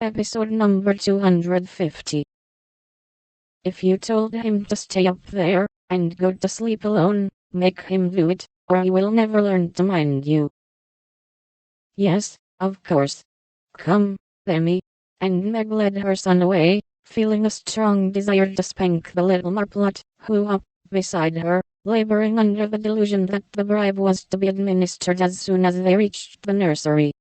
Episode number 250. If you told him to stay up there, and go to sleep alone, make him do it, or he will never learn to mind you. Yes, of course. Come, Demi. And Meg led her son away, feeling a strong desire to spank the little marplot, who up beside her, laboring under the delusion that the bribe was to be administered as soon as they reached the nursery.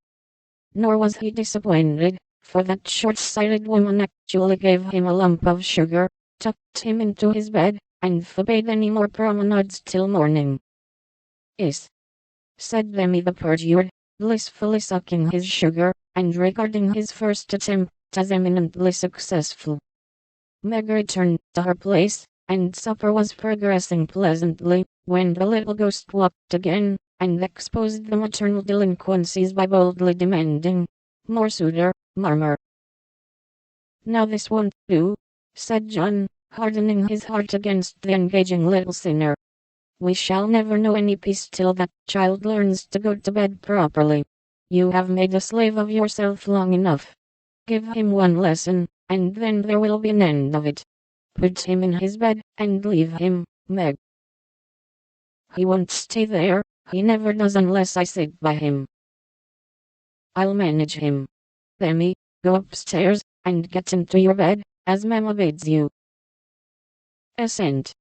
Nor was he disappointed, for that short-sighted woman actually gave him a lump of sugar, tucked him into his bed, and forbade any more promenades till morning. "Is," said Demi the perjured, blissfully sucking his sugar, and regarding his first attempt as eminently successful. Meg returned to her place, and supper was progressing pleasantly, when the little ghost walked again, and exposed the maternal delinquencies by boldly demanding, "More sugar, Marmer." "Now this won't do," said John, hardening his heart against the engaging little sinner. "We shall never know any peace till that child learns to go to bed properly. You have made a slave of yourself long enough. Give him one lesson, and then there will be an end of it. Put him in his bed, and leave him, Meg." "He won't stay there, he never does unless I sit by him." "I'll manage him. Demi, go upstairs, and get into your bed, as Mamma bids you." "Assent,"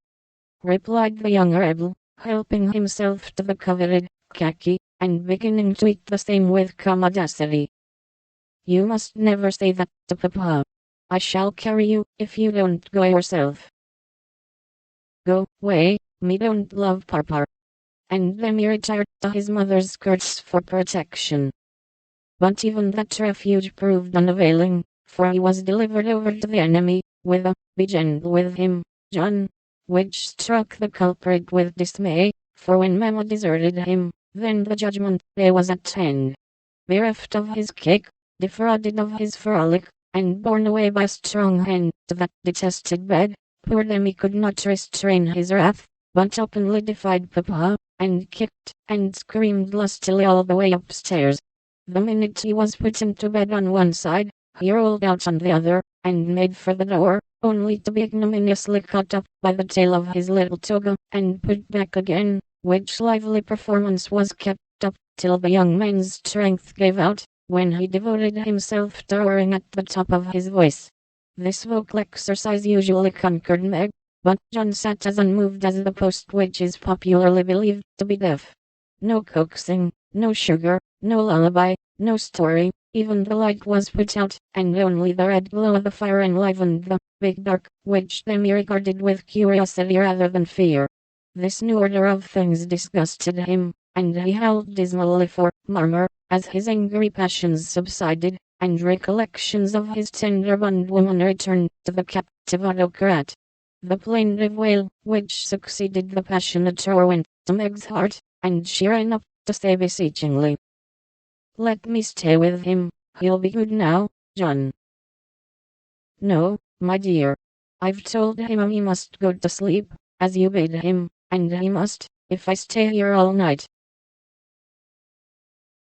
replied the young rebel, helping himself to the coveted khaki, and beginning to eat the same with commodity. "You must never say that to Papa. I shall carry you, if you don't go yourself." "Go way, me don't love Papa." And Demi retired to his mother's skirts for protection. But even that refuge proved unavailing, for he was delivered over to the enemy, with a "Be gentle with him, John," which struck the culprit with dismay, for when Mamma deserted him, then the judgment day was at hand. Bereft of his cake, defrauded of his frolic, and borne away by a strong hand to that detested bed, poor Demi could not restrain his wrath, but openly defied Papa, and kicked and screamed lustily all the way upstairs. The minute he was put into bed on one side, he rolled out on the other, and made for the door, only to be ignominiously caught up by the tail of his little toga, and put back again, which lively performance was kept up till the young man's strength gave out, when he devoted himself to roaring at the top of his voice. This vocal exercise usually conquered Meg, but John sat as unmoved as the post which is popularly believed to be deaf. No coaxing, no sugar, no lullaby, no story, even the light was put out, and only the red glow of the fire enlivened the big dark, which Demi regarded with curiosity rather than fear. This new order of things disgusted him, and he howled dismally for Marmer, as his angry passions subsided, and recollections of his tender bondwoman returned to the captive autocrat. The plaintive wail, which succeeded the passionate roar, went to Meg's heart, and she ran up to say beseechingly, "Let me stay with him, he'll be good now, John." "No, my dear. I've told him he must go to sleep, as you bid him, and he must, if I stay here all night.